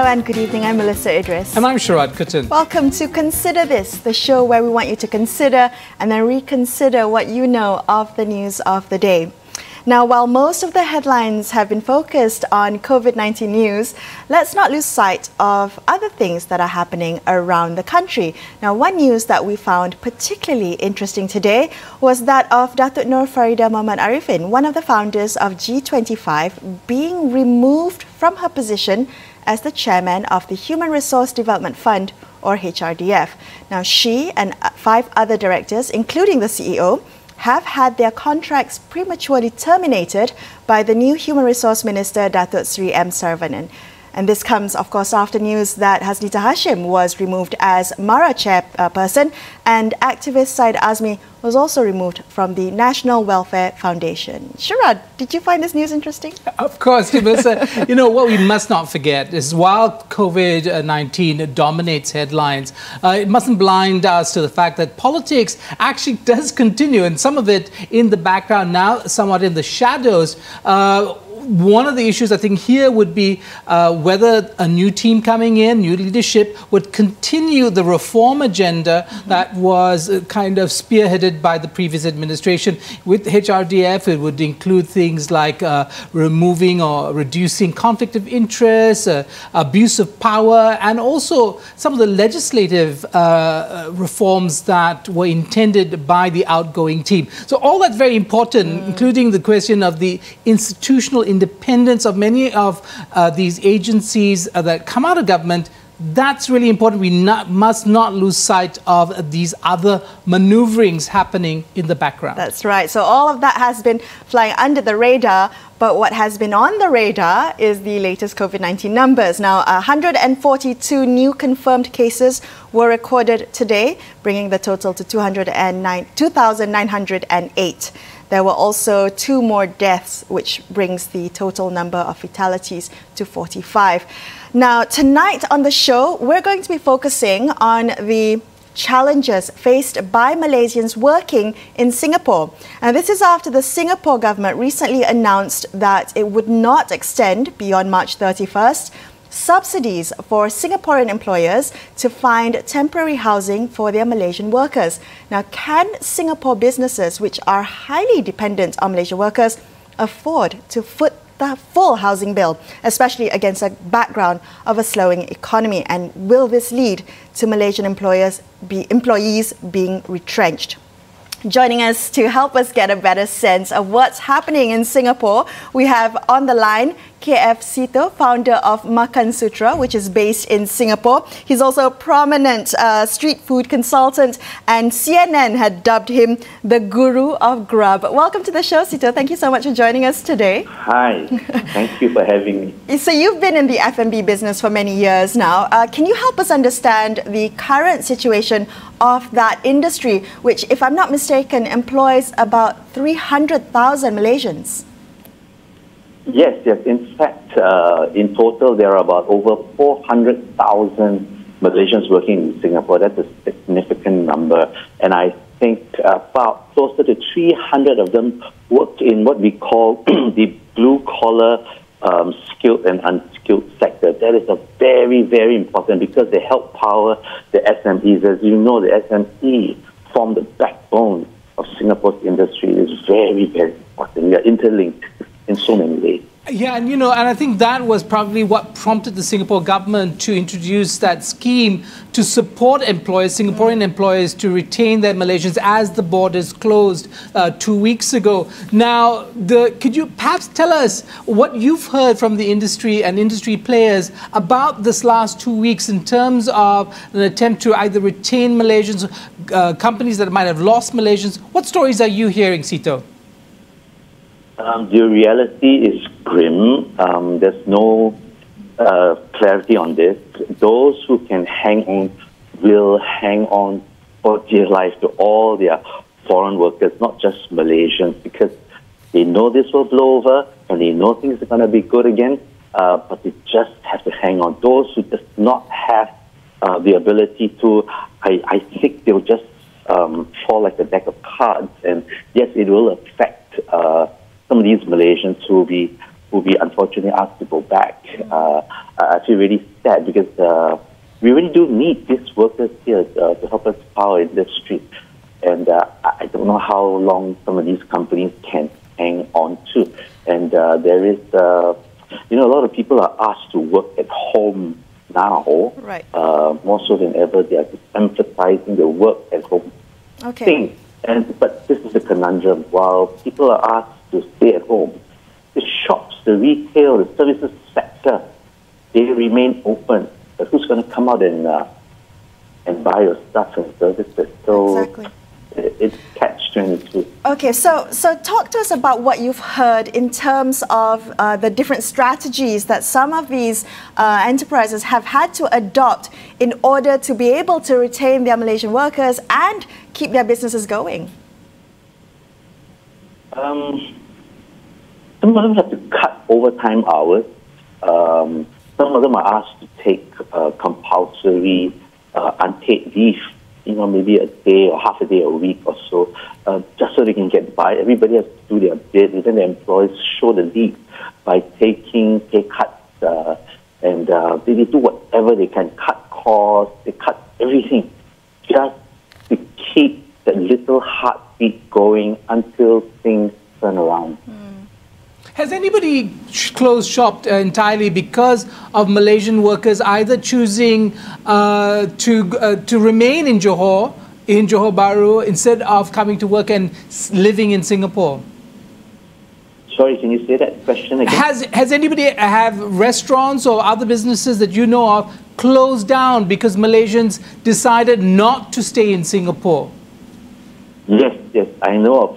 and good evening. I'm Melisa, Idris. And I'm Sharaad, Kuttan. Welcome to Consider This, the show where we want you to consider and then reconsider what you know of the news of the day. Now, while most of the headlines have been focused on COVID-19 news, let's not lose sight of other things that are happening around the country. Now, one news that we found particularly interesting today was that of Datuk Nur Farida Muhammad Arifin, one of the founders of G25, being removed from her position as the chairman of the Human Resource Development Fund, or HRDF. Now, she and 5 other directors, including the CEO, have had their contracts prematurely terminated by the new Human Resource Minister, Datuk Sri M. Saravanan. And this comes, of course, after news that Hasni was removed as MARA chairperson, and activist Syed Azmi was also removed from the National Welfare Foundation. Sharaad, did you find this news interesting? Of course, Melissa. You know, what we must not forget is while COVID-19 dominates headlines, it mustn't blind us to the fact that politics actually does continue, and some of it in the background now, somewhat in the shadows. One of the issues I think here would be whether a new team coming in, new leadership, would continue the reform agenda that was kind of spearheaded by the previous administration. With HRDF, it would include things like removing or reducing conflict of interest, abuse of power, and also some of the legislative reforms that were intended by the outgoing team. So all that's very important, including the question of the institutional independence of many of these agencies that come out of government. That's really important. We must not lose sight of these other maneuverings happening in the background. That's right. So all of that has been flying under the radar, but what has been on the radar is the latest COVID-19 numbers. Now, 142 new confirmed cases were recorded today, bringing the total to 2,908. There were also 2 more deaths, which brings the total number of fatalities to 45. Now, tonight on the show, we're going to be focusing on the challenges faced by Malaysians working in Singapore. And this is after the Singapore government recently announced that it would not extend beyond March 31st subsidies for Singaporean employers to find temporary housing for their Malaysian workers. Now, can Singapore businesses, which are highly dependent on Malaysian workers, afford to foot the full housing bill, especially against a background of a slowing economy? And will this lead to Malaysian employees being retrenched? Joining us to help us get a better sense of what's happening in Singapore, we have on the line KF Sito, founder of Makan Sutra, which is based in Singapore. He's also a prominent street food consultant, and CNN had dubbed him the guru of grub. Welcome to the show, Sito. Thank you so much for joining us today. Hi, thank you for having me. So you've been in the F&B business for many years now. Can you help us understand the current situation of that industry, which, if I'm not mistaken, employs about 300,000 Malaysians? Yes. In fact, in total, there are about over 400,000 Malaysians working in Singapore. That's a significant number. And I think about closer to 300 of them work in what we call the blue-collar skilled and unskilled sector. That is a very, very important because they help power the SMEs. As you know, the SME form the backbone of Singapore's industry. It is very, very important. They are interlinked in so many ways. Yeah, and I think that was probably what prompted the Singapore government to introduce that scheme to support Singaporean employers to retain their Malaysians as the borders closed 2 weeks ago. Now, could you perhaps tell us what you've heard from the industry and industry players about this last 2 weeks in terms of an attempt to either retain Malaysians, companies that might have lost Malaysians? What stories are you hearing, Sito? The reality is grim. There's no clarity on this. Those who can hang on will hang on for dear life to all their foreign workers, not just Malaysians, because they know this will blow over and they know things are going to be good again, but they just have to hang on. Those who does not have the ability to, I think they'll just fall like a deck of cards, and yes, it will affect some of these Malaysians who will be will be unfortunately asked to go back. I feel really sad because we really do need these workers here to help us power industry. And I don't know how long some of these companies can hang on to. And there is, a lot of people are asked to work at home now, right. More so than ever. They are emphasizing the work at home thing. But this is a conundrum. While people are asked to stay at home, the shops, the retail, the services sector, they remain open. But who's going to come out and buy your stuff and services? So exactly. It's catch-22. Okay, so talk to us about what you've heard in terms of the different strategies that some of these enterprises have had to adopt in order to be able to retain their Malaysian workers and keep their businesses going. Some of them have to cut overtime hours. Some of them are asked to take compulsory unpaid leave, maybe a day or half a day a week or so, just so they can get by. Everybody has to do their bit. Even the employees show the lead by taking pay cuts, and they do whatever they can, cut costs, they cut everything, just to keep that little heartbeat going until things turn around. Has anybody closed shop entirely because of Malaysian workers either choosing to remain in Johor Bahru, instead of coming to work and living in Singapore? Sorry, can you say that question again? Has anybody have restaurants or other businesses that you know of closed down because Malaysians decided not to stay in Singapore? Yes, I know of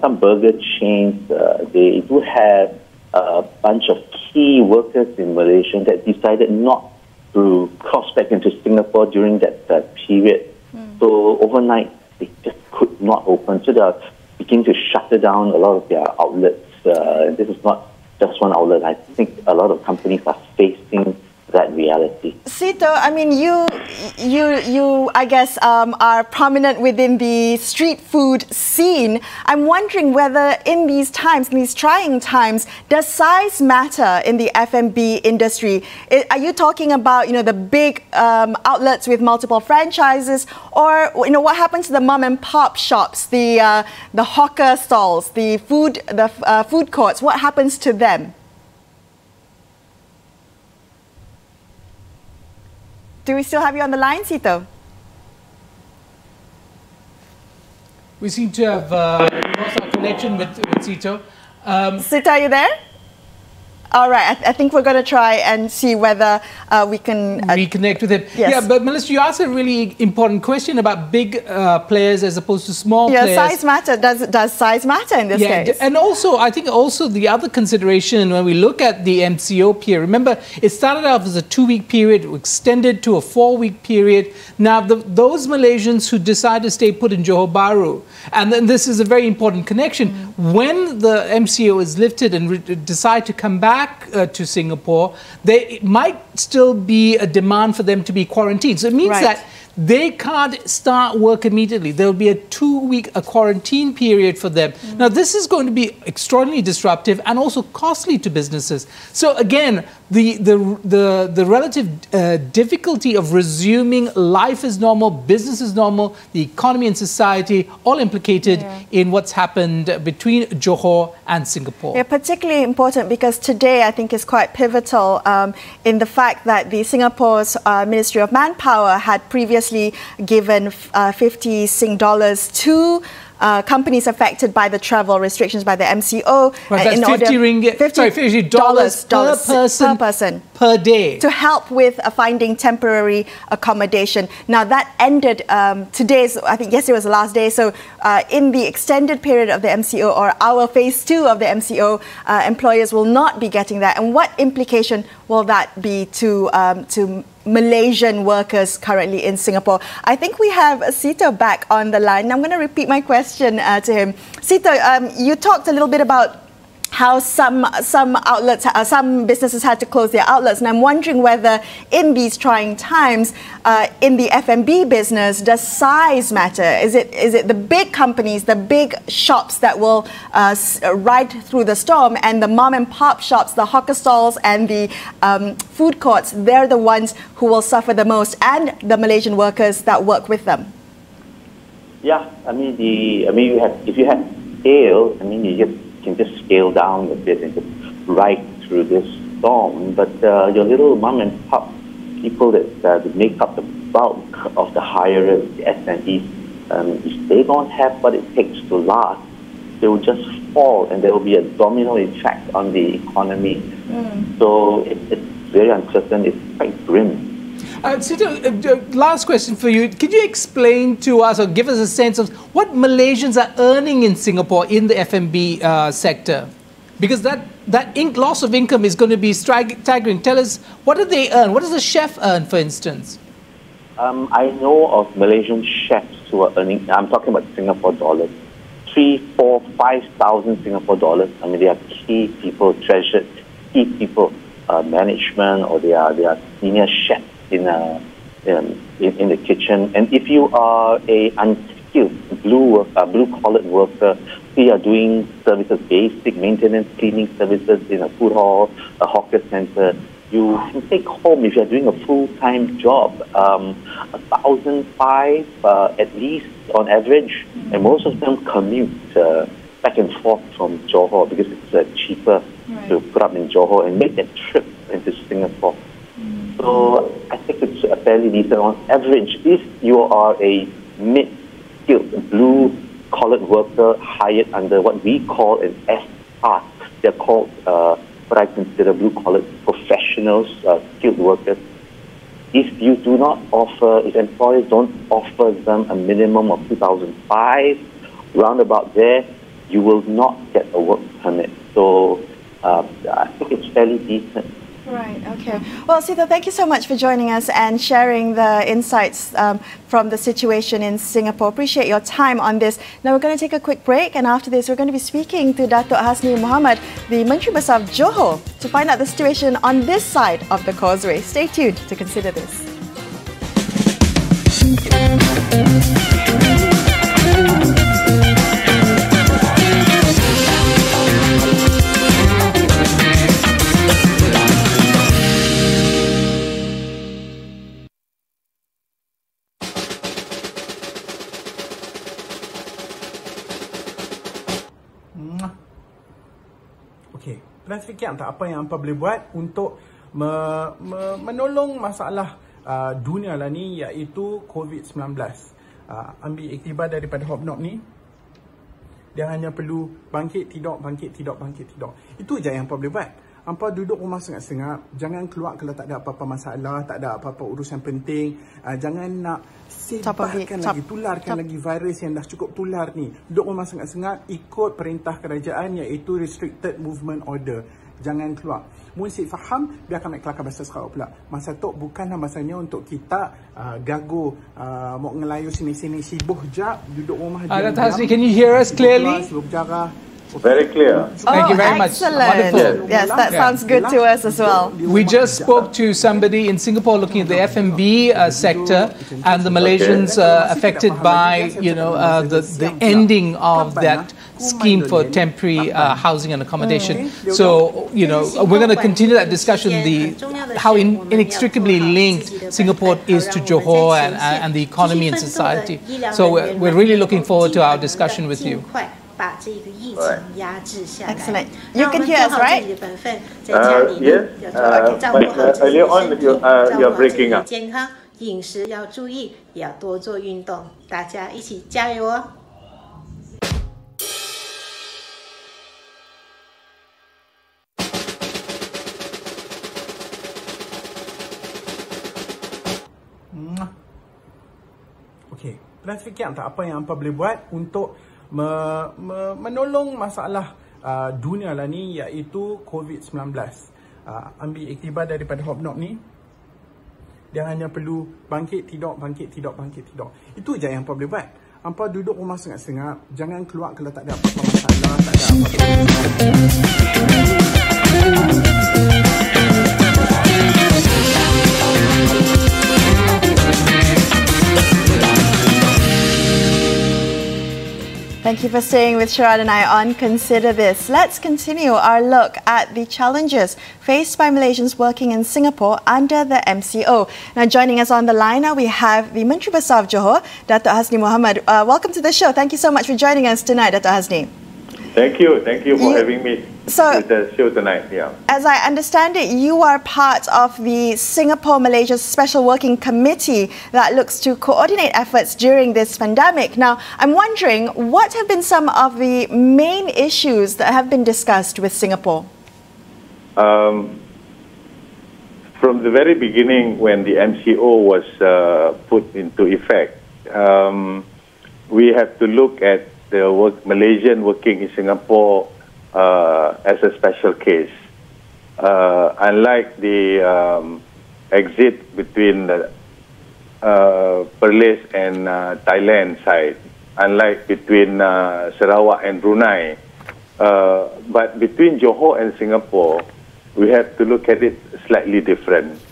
some burger chains. They do have a bunch of key workers in Malaysia that decided not to cross back into Singapore during that period. So overnight, they just could not open. So they're beginning to shutter down a lot of their outlets. This is not just one outlet. I think a lot of companies are facing that reality. Sito, I mean, you I guess, are prominent within the street food scene. I'm wondering whether in these times, in these trying times, does size matter in the F&B industry? Are you talking about, the big outlets with multiple franchises, or what happens to the mom and pop shops, the hawker stalls, the food courts? What happens to them? Do we still have you on the line, Sito? We seem to have lost our connection with Sito. Sito, are you there? All right, I think we're going to try and see whether we can reconnect with him. Yes. Yeah, but Melisa, you asked a really important question about big players as opposed to small players. Yeah, size matter. Does size matter in this case? And also, I think also the other consideration when we look at the MCO period, remember, it started off as a 2-week period, extended to a 4-week period. Now, those Malaysians who decide to stay put in Johor Bahru, and then this is a very important connection, when the MCO is lifted and decide to come back to Singapore, there might still be a demand for them to be quarantined. So it means that they can't start work immediately. There will be a 2-week quarantine period for them. Now, this is going to be extraordinarily disruptive and also costly to businesses. So again, the relative difficulty of resuming life as normal, business as normal, the economy and society, all implicated in what's happened between Johor and Singapore. Yeah, particularly important because today I think is quite pivotal in the fact that the Singapore's Ministry of Manpower had previously given 50 Sing dollars to companies affected by the travel restrictions by the MCO. Right, that's 50 ringgit, $50 per person per day. To help with finding temporary accommodation. Now that ended today's, I think yesterday was the last day, so in the extended period of the MCO or our phase 2 of the MCO, employers will not be getting that. And what implication will that be to Malaysian workers currently in Singapore? I think we have Sito back on the line. I'm going to repeat my question to him. Sito, you talked a little bit about how some outlets, some businesses had to close their outlets, and I'm wondering whether in these trying times, in the F&B business, does size matter? Is it the big companies, the big shops that will ride through the storm, and the mom and pop shops, the hawker stalls and the food courts, they're the ones who will suffer the most, and the Malaysian workers that work with them? Yeah, if you had scale, you can just scale down a bit and just ride through this storm. But your little mom and pop people that make up the bulk of the hirers, the SMEs, if they don't have what it takes to last, they will just fall, and there will be a domino effect on the economy. So it's very uncertain. It's quite grim. Sito, last question for you. Could you explain to us or give us a sense of what Malaysians are earning in Singapore in the F&B sector? Because that loss of income is going to be staggering. Tell us, what do they earn? What does a chef earn, for instance? I know of Malaysian chefs who are earning, I'm talking about Singapore dollars, 3,000, 4,000, 5,000 Singapore dollars. They are key people, treasured key people, management, or they are senior chefs in the kitchen. And if you are a unskilled blue-collar worker, you are doing services, basic maintenance, cleaning services in a food hall, a hawker center, you can take home, if you're doing a full-time job, 1,500 at least on average, and most of them commute back and forth from Johor because it's cheaper to put up in Johor and make that trip into Singapore. So I think it's a fairly decent on average. If you are a mid-skilled blue-collar worker hired under what we call an S-pass, they're called what I consider blue-collar professionals, skilled workers. If you do not offer, if employers don't offer them a minimum of 2,500, round about there, you will not get a work permit. So I think it's fairly decent. Right, okay. Well, Sito, thank you so much for joining us and sharing the insights from the situation in Singapore. Appreciate your time on this. Now we're going to take a quick break, and after this we're going to be speaking to Datuk Hasni Mohammad, the Menteri Besar of Johor, to find out the situation on this side of the causeway. Stay tuned to consider this. Dan sedikit tak apa yang hampa boleh buat untuk menolong masalah dunia lah ni, iaitu COVID-19. Ambil iktibar daripada hobnob ni, dia hanya perlu bangkit tidur. Itu je yang hampa boleh buat. Hampa duduk rumah sengat-sengat, jangan keluar kalau tak ada apa-apa masalah, tak ada apa-apa urusan penting. Jangan nak sebarkan lagi, tularkan lagi virus yang dah cukup tular ni. Duduk rumah sengat-sengat, ikut perintah kerajaan, iaitu restricted movement order. Jangan keluar. Mesti faham, biarkan mek kelakar bahasa sekarang pula. Masa tu bukanlah masanya untuk kita gago mau ngelayu sini-sini, sibuk jap, duduk rumah diam. Hasni, can you hear us clearly? Very clear. Thank you very much. Wonderful. Yes, that sounds good to us as well. We just spoke to somebody in Singapore looking at the F&B sector and the Malaysians affected by, the ending of that scheme for temporary housing and accommodation. So, we're going to continue that discussion, how inextricably linked Singapore is to Johor and the economy and society. So we're really looking forward to our discussion with you. Excellent. You can hear us, right? Yes. But earlier on, you're breaking up. 健康饮食要注意，也要多做运动，大家一起加油哦！ Okey, dan sedikit tak apa yang hampa boleh buat untuk menolong masalah dunia lah ni, iaitu COVID-19. Ambil iktibar daripada hobnob ni, dia hanya perlu bangkit tidur. Itu je yang hampa boleh buat. hampa duduk rumah sengap-sengap, jangan keluar kalau tak ada apa-apa masalah, tak ada apa-apa. Thank you for staying with Sharaad and I on Consider This. Let's continue our look at the challenges faced by Malaysians working in Singapore under the MCO. Now, joining us on the line now, we have the Menteri Besar of Johor, Datuk Hasni Mohammad. Welcome to the show. Thank you so much for joining us tonight, Datuk Hasni. Thank you for having me with the show tonight. Yeah. As I understand it, you are part of the Singapore-Malaysia Special Working Committee that looks to coordinate efforts during this pandemic. Now, I'm wondering, what have been some of the main issues that have been discussed with Singapore? From the very beginning, when the MCO was put into effect, we have to look at the Malaysian working in Singapore as a special case. Unlike the exit between the Perlis and Thailand side, unlike between Sarawak and Brunei, but between Johor and Singapore, we have to look at it slightly different.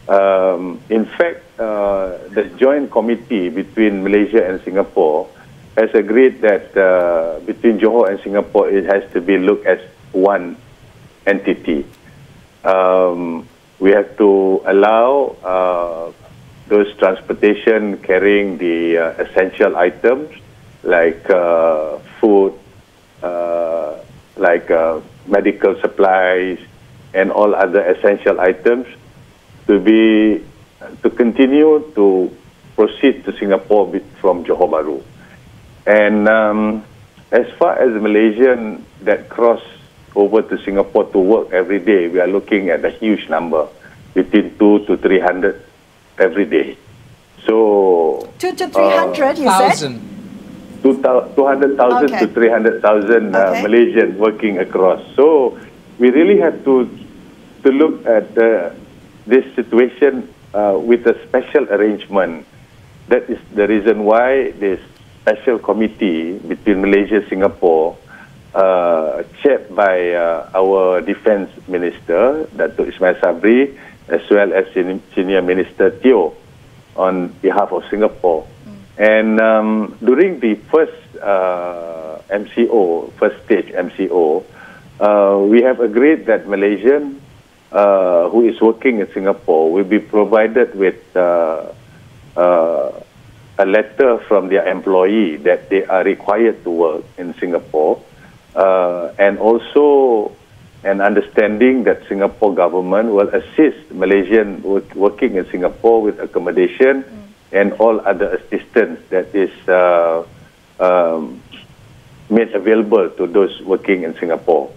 In fact, the joint committee between Malaysia and Singapore has agreed that between Johor and Singapore, it has to be looked as one entity. We have to allow those transportation carrying the essential items like food, like medical supplies, and all other essential items to continue to proceed to Singapore from Johor Bahru. And as far as Malaysian that cross over to Singapore to work every day, we are looking at a huge number, between 200 to 300 every day. So 200 to 300, you said? 200,000 to 300,000 Malaysians working across. So we really have to look at this situation with a special arrangement. That is the reason why this special committee between Malaysia and Singapore, chaired by our Defence Minister, Datuk Ismail Sabri, as well as Senior Minister Teo on behalf of Singapore. And during the first MCO, first stage MCO, we have agreed that Malaysian who is working in Singapore will be provided with a letter from their employee that they are required to work in Singapore, and also an understanding that Singapore government will assist Malaysian working in Singapore with accommodation and all other assistance that is made available to those working in Singapore.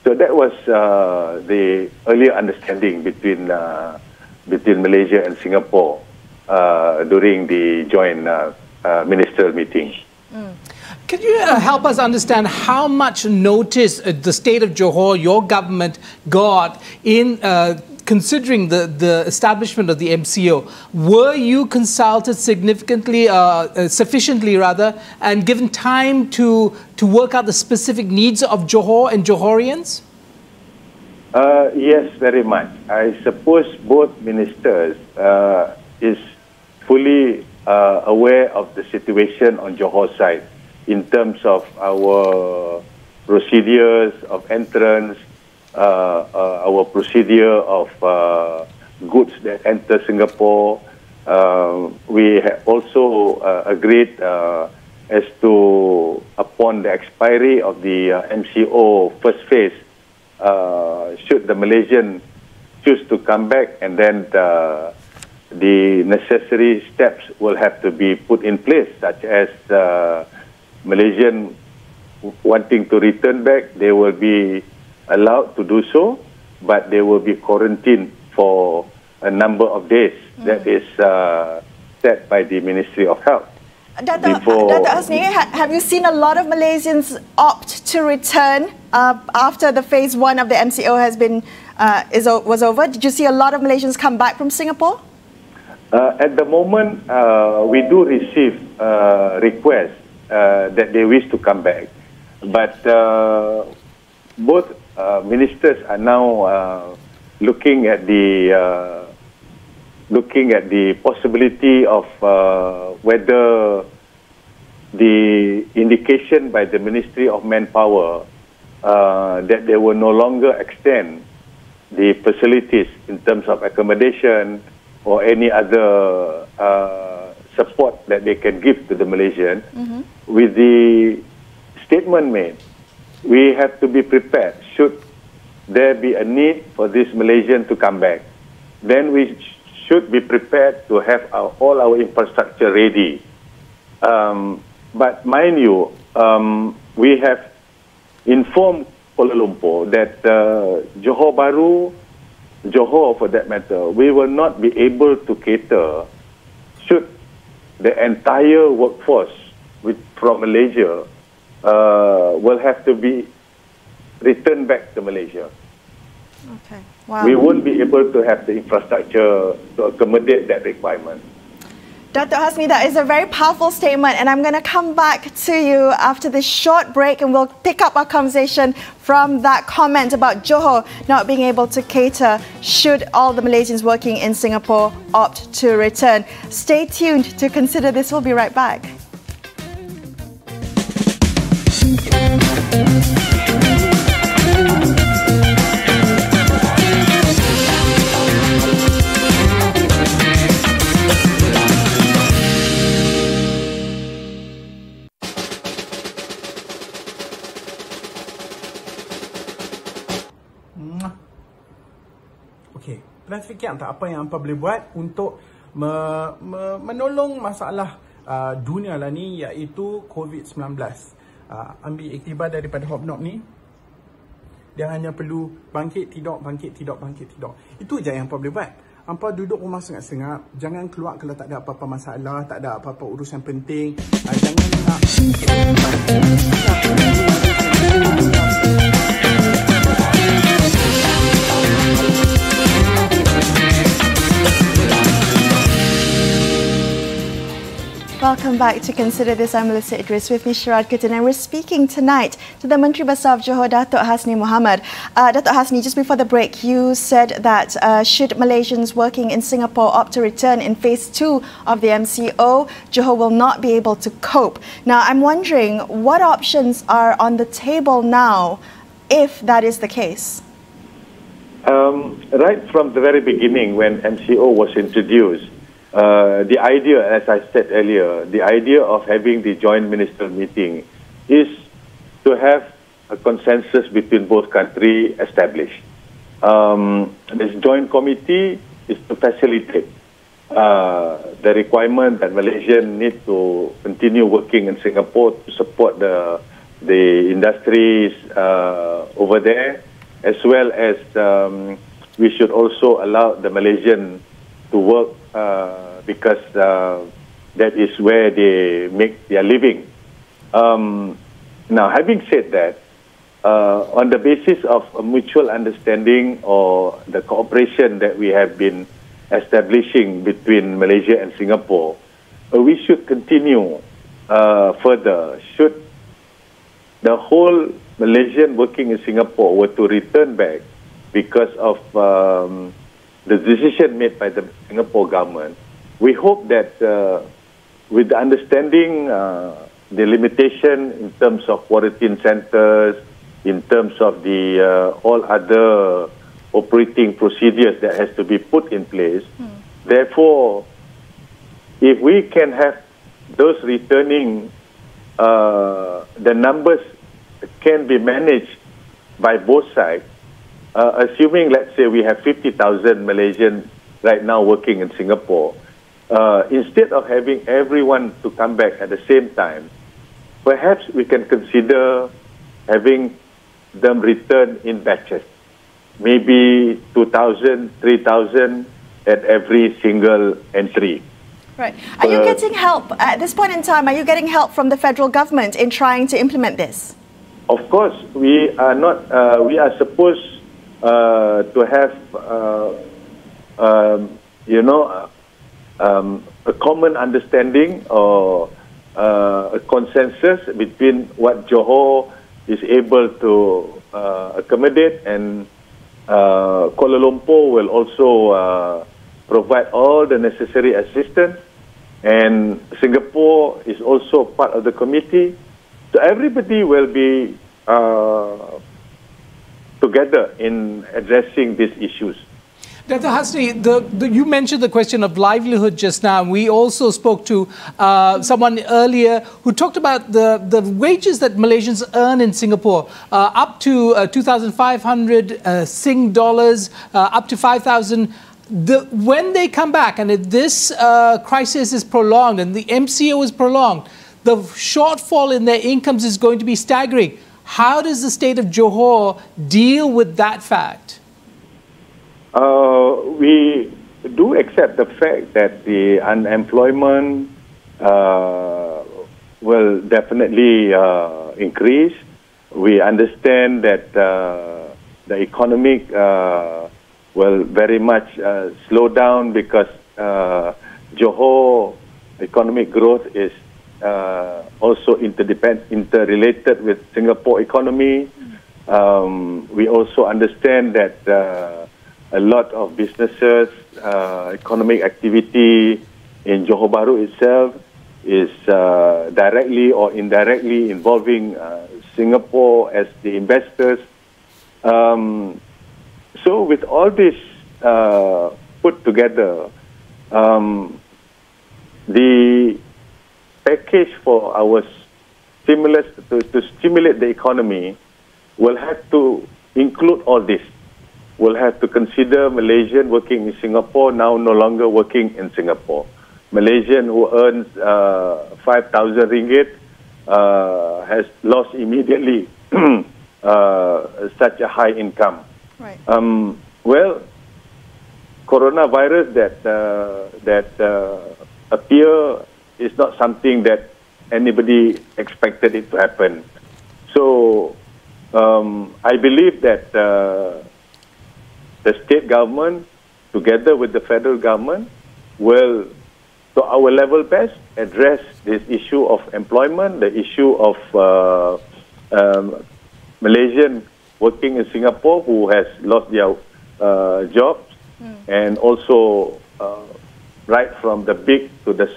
So that was the earlier understanding between Malaysia and Singapore during the joint ministerial meeting. Can you help us understand how much notice the state of Johor, your government, got in considering the establishment of the MCO? Were you consulted significantly, sufficiently rather, and given time to work out the specific needs of Johor and Johorians? Yes, very much. I suppose both ministers is fully aware of the situation on Johor side in terms of our procedures of entrance, our procedure of goods that enter Singapore. We have also agreed as to, upon the expiry of the MCO first phase, should the Malaysian choose to come back, and then the necessary steps will have to be put in place, such as Malaysian wanting to return back, they will be allowed to do so, but they will be quarantined for a number of days. That is set by the Ministry of Health. Datuk Hasni, have you seen a lot of Malaysians opt to return after the phase 1 of the MCO has been was over? Did you see a lot of Malaysians come back from Singapore? At the moment, we do receive requests that they wish to come back, but both ministers are now looking at the possibility of whether the indication by the Ministry of Manpower that they will no longer extend the facilities in terms of accommodation or any other support that they can give to the Malaysian. With the statement made, we have to be prepared. Should there be a need for this Malaysian to come back, then we should be prepared to have all our infrastructure ready. But mind you, we have informed Kuala Lumpur that Johor for that matter, we will not be able to cater should the entire workforce from Malaysia will have to be returned back to Malaysia. Okay. Wow. We won't be able to have the infrastructure to accommodate that requirement. Datuk Hasni, that is a very powerful statement, and I'm going to come back to you after this short break, and we'll pick up our conversation from that comment about Johor not being able to cater should all the Malaysians working in Singapore opt to return. Stay tuned to consider this. We'll be right back. Okey, pernah fikir tak apa yang hampa boleh buat untuk menolong masalah dunia lah ni, iaitu COVID-19. Ambil iktibar daripada Hobnob ni, dia hanya perlu bangkit tidur. Itu je yang hampa boleh buat. Hampa duduk rumah sengap-sengap, jangan keluar kalau tak ada apa-apa masalah, tak ada apa-apa urusan penting. Jangan nak Welcome back to Consider This. I'm Melisa Idris, with me Sharaad, Kuttan, and we're speaking tonight to the Menteri Besar of Johor, Datuk Hasni Mohammad. Datuk Hasni, just before the break, you said that should Malaysians working in Singapore opt to return in phase 2 of the MCO, Johor will not be able to cope. Now, I'm wondering what options are on the table now, if that is the case? Right from the very beginning, when MCO was introduced, the idea, as I said earlier, the idea of having the joint minister meeting is to have a consensus between both countries established. This joint committee is to facilitate the requirement that Malaysians need to continue working in Singapore to support the industries over there, as well as we should also allow the Malaysian to work because that is where they make their living. Now, having said that, on the basis of a mutual understanding or the cooperation that we have been establishing between Malaysia and Singapore, we should continue further. Should the whole Malaysian working in Singapore were to return back because of the decision made by the Singapore government, we hope that with the understanding the limitation in terms of quarantine centers, in terms of the all other operating procedures that has to be put in place, therefore, if we can have those returning, the numbers can be managed by both sides. Assuming, let's say, we have 50,000 Malaysians right now working in Singapore, instead of having everyone to come back at the same time, perhaps we can consider having them return in batches. Maybe 2,000, 3,000 at every single entry. Right. Are you getting help at this point in time? Are you getting help from the federal government in trying to implement this? Of course, we are not. We are supposed to have, a common understanding or a consensus between what Johor is able to accommodate, and Kuala Lumpur will also provide all the necessary assistance, and Singapore is also part of the committee. So everybody will be together in addressing these issues. Dr. Hasni, you mentioned the question of livelihood just now. We also spoke to someone earlier who talked about the wages that Malaysians earn in Singapore, up to 2,500 Sing dollars, up to 5,000. When they come back, and if this crisis is prolonged and the MCO is prolonged, the shortfall in their incomes is going to be staggering. How does the state of Johor deal with that fact? We do accept the fact that the unemployment will definitely increase. We understand that the economic will very much slow down because Johor economic growth is also interrelated with Singapore economy. We also understand that a lot of businesses, economic activity in Johor Bahru itself is directly or indirectly involving Singapore as the investors. So with all this put together, the package for our stimulus to stimulate the economy will have to include all this. We'll have to consider Malaysian working in Singapore now no longer working in Singapore. Malaysian who earns 5,000 ringgit has lost immediately such a high income. Right. Well, coronavirus that appear is not something that anybody expected it to happen. So I believe that the state government, together with the federal government, will, to our level best, address this issue of employment, the issue of Malaysian working in Singapore who has lost their jobs, and also right from the big to the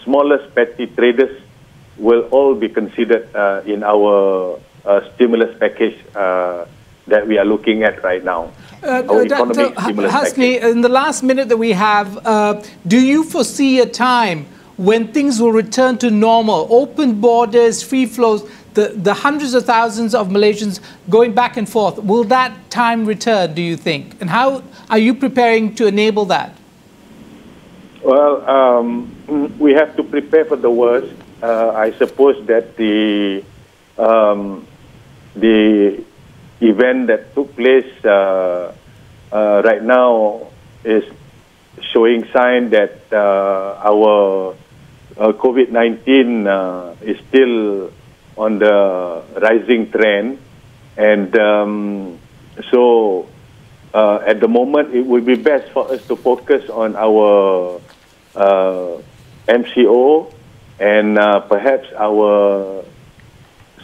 smallest petty traders will all be considered in our stimulus package that we are looking at right now. Our economic stimulus Hasni, in the last minute that we have, do you foresee a time when things will return to normal, open borders, free flows, the hundreds of thousands of Malaysians going back and forth? Will that time return, do you think? And how are you preparing to enable that? Well, we have to prepare for the worst. I suppose that the event that took place right now is showing sign that our COVID-19 is still on the rising trend, and so at the moment it would be best for us to focus on our MCO and perhaps our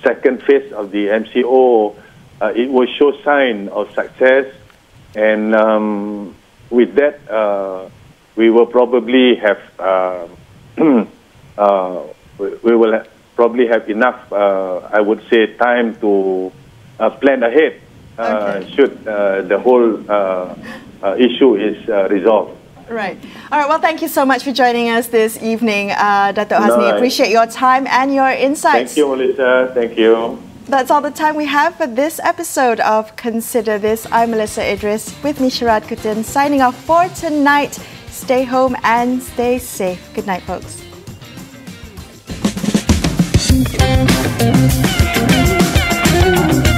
second phase of the MCO. It will show sign of success, and with that we will probably have we will probably have enough, I would say, time to plan ahead should the whole issue is resolved. Right. All right. Well, thank you so much for joining us this evening, Datuk Hasni. Appreciate your time and your insights. Thank you, Melisa. Thank you. That's all the time we have for this episode of Consider This. I'm Melisa Idris, with me Sharaad Kuttan, signing off for tonight. Stay home and stay safe. Good night, folks. Thank you.